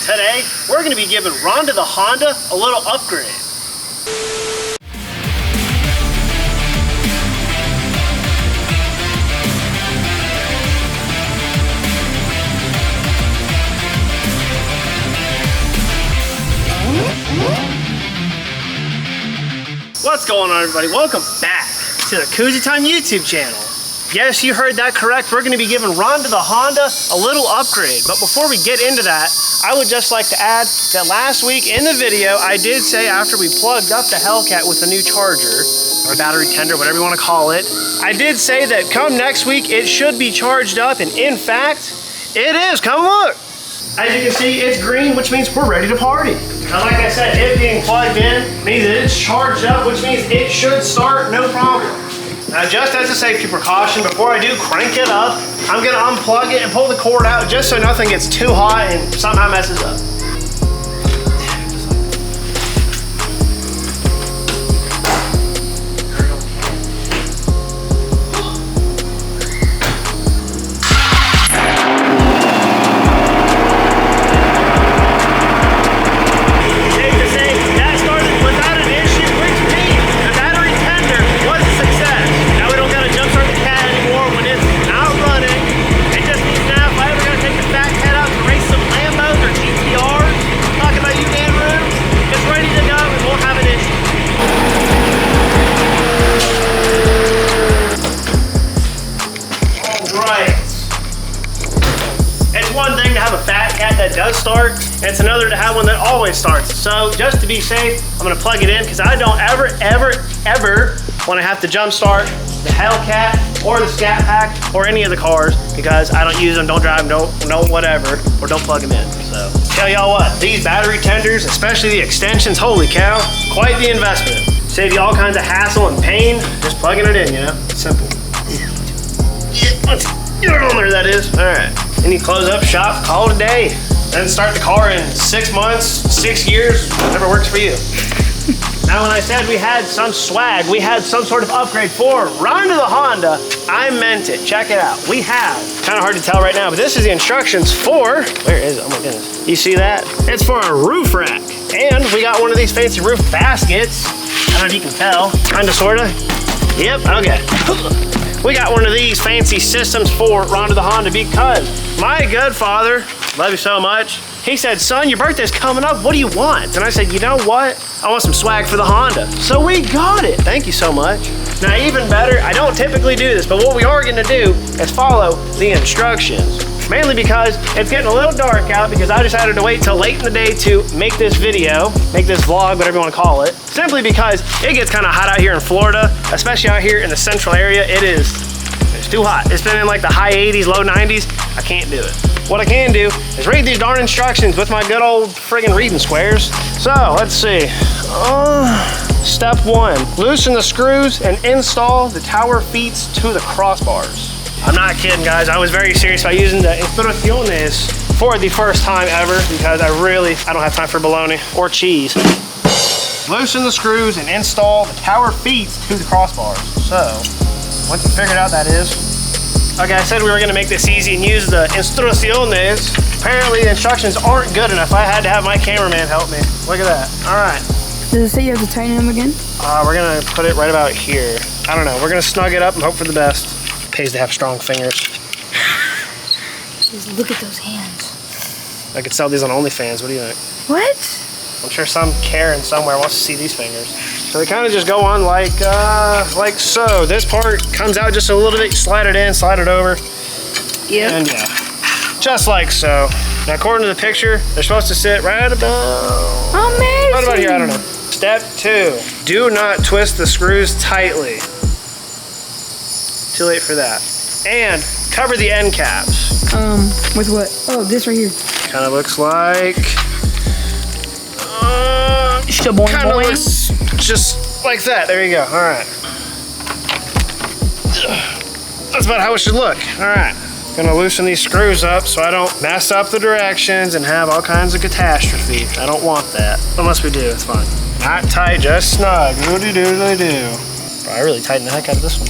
Today, we're going to be giving Rhonda the Honda a little upgrade. What's going on, everybody? Welcome back to the Koozie Time YouTube channel. Yes, you heard that correct. We're going to be giving Rhonda the Honda a little upgrade. But before we get into that, I would just like to add that last week in the video, I did say after we plugged up the Hellcat with a new charger, or battery tender, whatever you want to call it, I did say that come next week, it should be charged up. And in fact, it is. Come look. As you can see, it's green, which means we're ready to party. Now, like I said, it being plugged in means that it's charged up, which means it should start no problem. Now, just as a safety precaution, before I do crank it up, I'm gonna unplug it and pull the cord out just so nothing gets too hot and somehow messes up. That does start, and it's another to have one that always starts. So just to be safe, I'm gonna plug it in because I don't ever want to have to jump start the Hellcat or the Scat Pack or any of the cars because I don't use them, don't drive them, don't whatever, or don't plug them in. So tell y'all what, these battery tenders, especially the extensions, holy cow, quite the investment. Save you all kinds of hassle and pain just plugging it in, you know, it's simple. Let's get it on there, that is. All right. Then you close up shop, call it a day. Then start the car in 6 months, 6 years, whatever works for you. Now, when I said we had some swag, we had some sort of upgrade for Rhonda the Honda, I meant it. Check it out. We have, kind of hard to tell right now, but this is the instructions for, where is it? Oh my goodness. You see that? It's for a roof rack. And we got one of these fancy roof baskets. I don't know if you can tell. Kind of, sort of. Yep, okay. We got one of these fancy systems for Rhonda the Honda because my good father, love you so much, he said, son, your birthday's coming up, what do you want? And I said, you know what? I want some swag for the Honda. So we got it. Thank you so much. Now, even better, I don't typically do this, but what we are gonna do is follow the instructions. Mainly because it's getting a little dark out because I decided to wait till late in the day to make this video, make this vlog, whatever you want to call it. Simply because it gets kind of hot out here in Florida, especially out here in the central area. It's too hot. It's been in like the high 80s, low 90s. I can't do it. What I can do is read these darn instructions with my good old friggin' reading squares. So let's see. Step 1, loosen the screws and install the tower feet to the crossbars. I'm not kidding, guys. I was very serious about using the instrucciones for the first time ever because I don't have time for bologna or cheese. Loosen the screws and install the tower feet to the crossbars. So, once you figured out that is. Okay, I said we were gonna make this easy and use the instrucciones. Apparently the instructions aren't good enough. I had to have my cameraman help me. Look at that. All right. Does it say you have to tighten them again? We're gonna put it right about here. I don't know. We're gonna snug it up and hope for the best. Pays to have strong fingers. Just look at those hands. I could sell these on OnlyFans. What do you think? What? I'm sure some Karen somewhere wants to see these fingers. So they kind of just go on like so. This part comes out just a little bit. Slide it in, slide it over. Yep. And yeah, just like so. Now, according to the picture, they're supposed to sit right about. Amazing. Right about here. I don't know. Step 2: do not twist the screws tightly. Too late for that. And cover the end caps. With what? Oh, this right here. Kind of looks like. Kind of looks just like that. There you go. All right. That's about how it should look. All right. Gonna loosen these screws up so I don't mess up the directions and have all kinds of catastrophe. I don't want that. Unless we do, it's fine. Not tight, just snug. Doody-doody-doo. I really tightened the heck out of this one.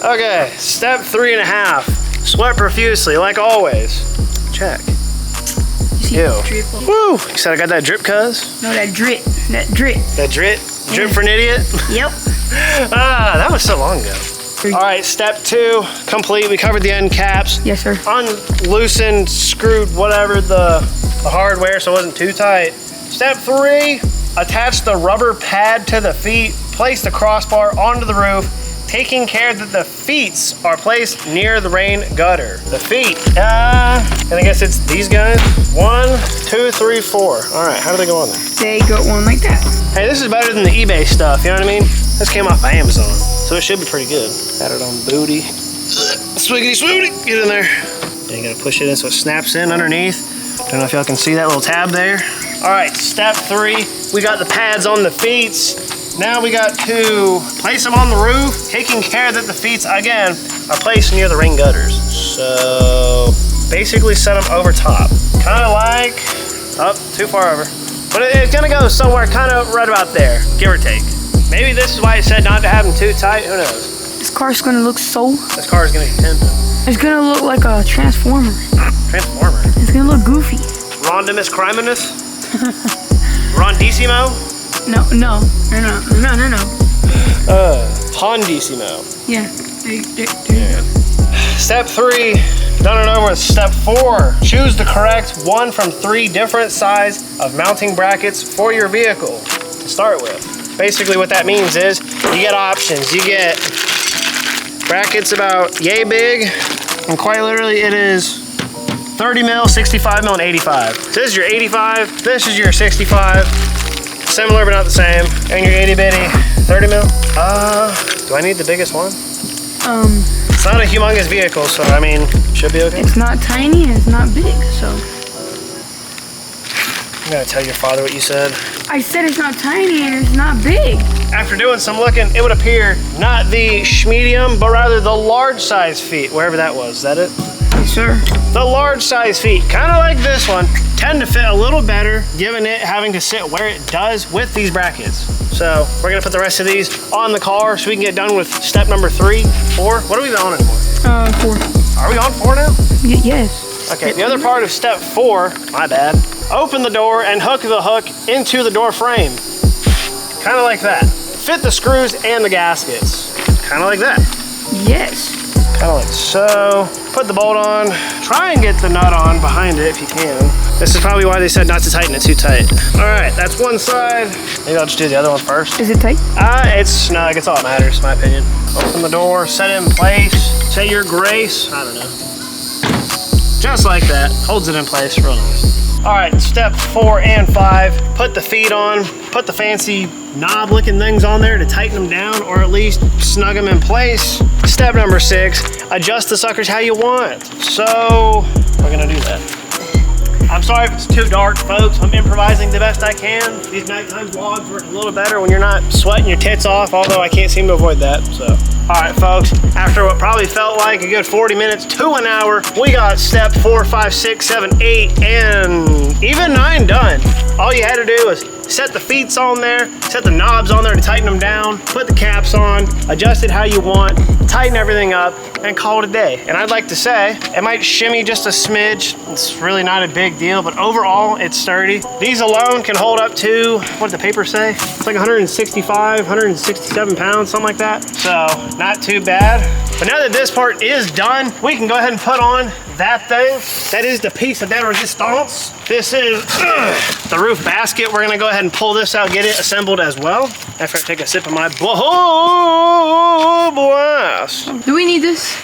Okay, step 3.5. Sweat profusely, like always. Check. You see Ew. that drip? Woo! You said I got that drip, cuz? No, that drip. That drip. That drip? Drip for an idiot? Yep. That was so long ago. All right, step 2, complete. We covered the end caps. Yes, sir. Unloosened, screwed, whatever, the hardware so it wasn't too tight. Step 3, attach the rubber pad to the feet. Place the crossbar onto the roof, taking care that the feet are placed near the rain gutter. The feet, and I guess it's these guys. 1, 2, 3, 4. All right, how do they go on there? They go on like that. Hey, this is better than the eBay stuff, you know what I mean? This came off of Amazon, so it should be pretty good. Got it on booty. Swiggity swooty, get in there. And you gotta push it in so it snaps in underneath. Don't know if y'all can see that little tab there. All right, step 3, we got the pads on the feet. Now we got to place them on the roof, taking care that the feet, again, are placed near the rain gutters. So basically set them over top. Kind of like, too far over. But it's gonna go somewhere kind of right about there, give or take. Maybe this is why it said not to have them too tight, who knows? This car's gonna look so... This car is gonna be pimping. It's gonna look like a transformer. Transformer? It's gonna look goofy. Rhonda Miss Criminus? Rondissimo? No. Hondissimo. Yeah. There you go. Step 3, done and over with. Step 4, choose the correct one from 3 different size of mounting brackets for your vehicle to start with. Basically what that means is you get options. You get brackets about yay big, and quite literally it is 30 mil, 65 mil, and 85. So this is your 85, this is your 65. Similar but not the same. And your itty bitty 30 mil. Do I need the biggest one? It's not a humongous vehicle, so I mean, should be okay. It's not tiny and it's not big, so. I'm gonna tell your father what you said. I said it's not tiny and it's not big. After doing some looking, it would appear not the medium, but rather the large size feet, wherever that was. Is that it? Yes, sir. The large size feet, kind of like this one, tend to fit a little better, given it having to sit where it does with these brackets. So we're gonna put the rest of these on the car so we can get done with step number 3, 4. What are we on anymore? 4. Are we on 4 now? Yes. Okay, the other part of step 4, my bad. Open the door and hook the hook into the door frame. Kind of like that. Fit the screws and the gaskets. Kind of like that. Yes. Kind of like so. Put the bolt on. Try and get the nut on behind it if you can. This is probably why they said not to tighten it too tight. All right, that's one side. Maybe I'll just do the other one first. Is it tight? It's snug. It's all that matters, in my opinion. Open the door, set it in place. Say your grace. I don't know. Just like that. Holds it in place real nice. All right, step 4 and 5. Put the feet on. Put the fancy knob looking things on there to tighten them down or at least snug them in place. Step number 6, adjust the suckers how you want. So we're gonna do that. I'm sorry if it's too dark, folks. I'm improvising the best I can. These nighttime vlogs work a little better when you're not sweating your tits off, although I can't seem to avoid that, so. All right, folks, after what probably felt like a good 40 minutes to an hour, we got step 4, 5, 6, 7, 8, and even 9 done. All you had to do was set the feet on there, set the knobs on there to tighten them down, put the caps on, adjust it how you want, tighten everything up, and call it a day. And I'd like to say, it might shimmy just a smidge. It's really not a big deal, but overall, it's sturdy. These alone can hold up to, what did the paper say? It's like 165, 167 pounds, something like that. So, not too bad. But now that this part is done, we can go ahead and put on that thing. That is the piece of that resistance. This is the roof basket. We're gonna go ahead and pull this out, get it assembled as well. After I take a sip of my blast. Do we need this?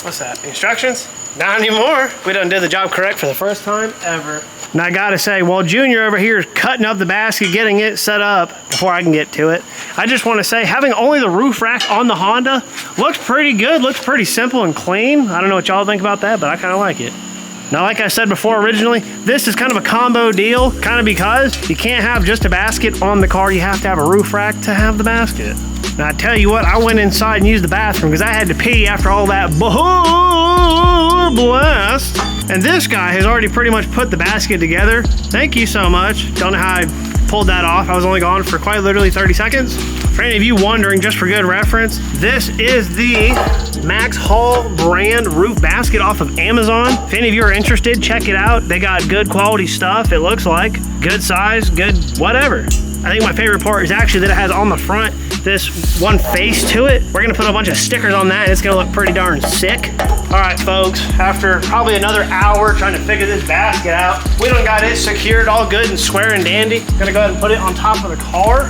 What's that, instructions? Not anymore. We done did the job correct for the first time ever. And I gotta say, while Junior over here is cutting up the basket, getting it set up before I can get to it, I just wanna say, having only the roof rack on the Honda looks pretty good, looks pretty simple and clean. I don't know what y'all think about that, but I kinda like it. Now, like I said before originally, this is kind of a combo deal, kind of because you can't have just a basket on the car, you have to have a roof rack to have the basket. Now, I tell you what, I went inside and used the bathroom because I had to pee after all that blast. And this guy has already pretty much put the basket together. Thank you so much. Don't know how I pulled that off. I was only gone for quite literally 30 seconds. For any of you wondering, just for good reference, this is the Max Hall brand roof basket off of Amazon. If any of you are interested, check it out. They got good quality stuff, it looks like. Good size, good whatever. I think my favorite part is actually that it has on the front this one face to it. We're gonna put a bunch of stickers on that and it's gonna look pretty darn sick. All right, folks, after probably another hour trying to figure this basket out, we done got it secured all good and square and dandy. Gonna go ahead and put it on top of the car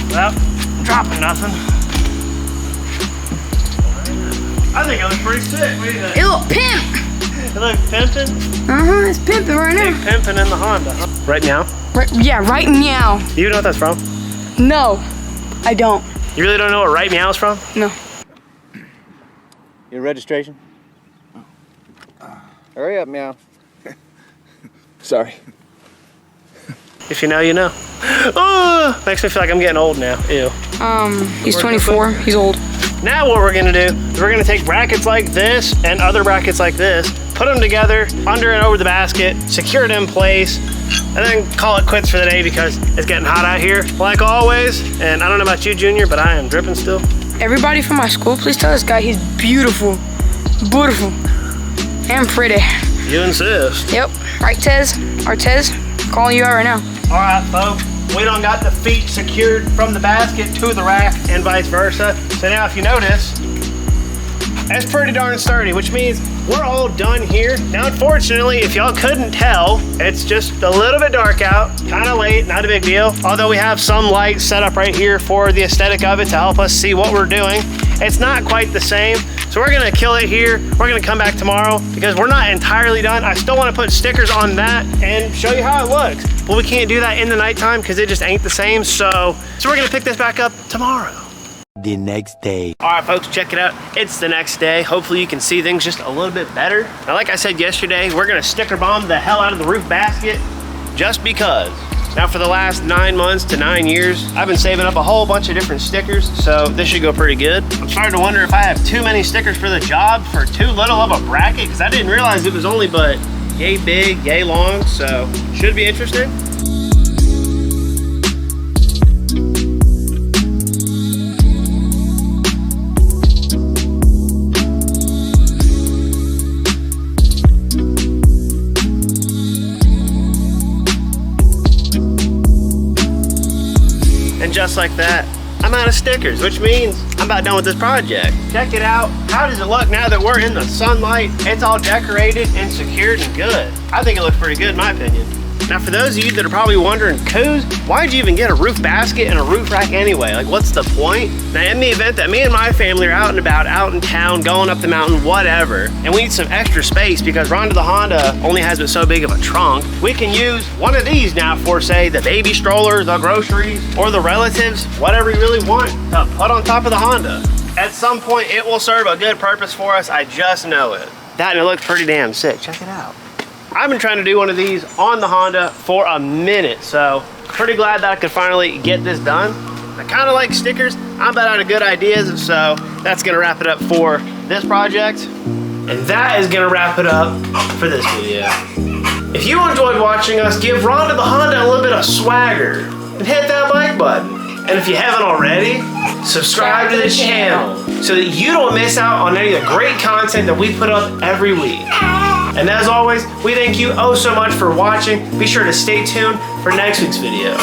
without dropping nothing. I think it looks pretty sick. What do you think? It look pimp. It looks pimping? It's pimping right now. Big pimping in the Honda. Right now? Right meow. Do you know what that's from? No, I don't. You really don't know what right meow is from? No. Your registration? Hurry up, meow. Sorry. If you know, you know. Oh, makes me feel like I'm getting old now. Ew. He's 24. He's old. Now what we're gonna do is we're gonna take brackets like this and other brackets like this, put them together under and over the basket, secure it in place, and then call it quits for the day because it's getting hot out here, like always. And I don't know about you, Junior, but I am dripping still. Everybody from my school, please tell this guy he's beautiful. Beautiful. And pretty. You insist. Yep. Right, Tez? Our Tez? Calling you out right now. All right, folks. We done got the feet secured from the basket to the rack and vice versa. So now if you notice, it's pretty darn sturdy, which means we're all done here. Now, unfortunately, if y'all couldn't tell, it's just a little bit dark out, kind of late, not a big deal. Although we have some lights set up right here for the aesthetic of it to help us see what we're doing. It's not quite the same. So we're gonna kill it here. We're gonna come back tomorrow because we're not entirely done. I still wanna put stickers on that and show you how it looks. But we can't do that in the nighttime because it just ain't the same. So we're gonna pick this back up tomorrow. The next day. All right, folks, check it out. It's the next day. Hopefully you can see things just a little bit better. Now, like I said yesterday, we're gonna sticker bomb the hell out of the roof basket just because. Now, for the last 9 months to 9 years, I've been saving up a whole bunch of different stickers, so this should go pretty good. I'm starting to wonder if I have too many stickers for the job for too little of a bracket, because I didn't realize it was only but yay big, yay long, so should be interesting. And just like that, I'm out of stickers, which means I'm about done with this project. Check it out. How does it look now that we're in the sunlight? It's all decorated and secured and good. I think it looks pretty good in my opinion. Now, for those of you that are probably wondering, Coos, why'd you even get a roof basket and a roof rack anyway? Like, what's the point? Now, in the event that me and my family are out and about, out in town, going up the mountain, whatever, and we need some extra space because Rhonda the Honda only has but so big of a trunk, we can use one of these now for, say, the baby stroller, the groceries, or the relatives, whatever you really want to put on top of the Honda. At some point, it will serve a good purpose for us. I just know it. That and it looks pretty damn sick. Check it out. I've been trying to do one of these on the Honda for a minute, so pretty glad that I could finally get this done. I kind of like stickers. I'm about out of good ideas, so that's gonna wrap it up for this project. And that is gonna wrap it up for this video. If you enjoyed watching us, give Rhonda the Honda a little bit of swagger and hit that like button. And if you haven't already, subscribe to the channel so that you don't miss out on any of the great content that we put up every week. And as always, we thank you oh so much for watching. Be sure to stay tuned for next week's video.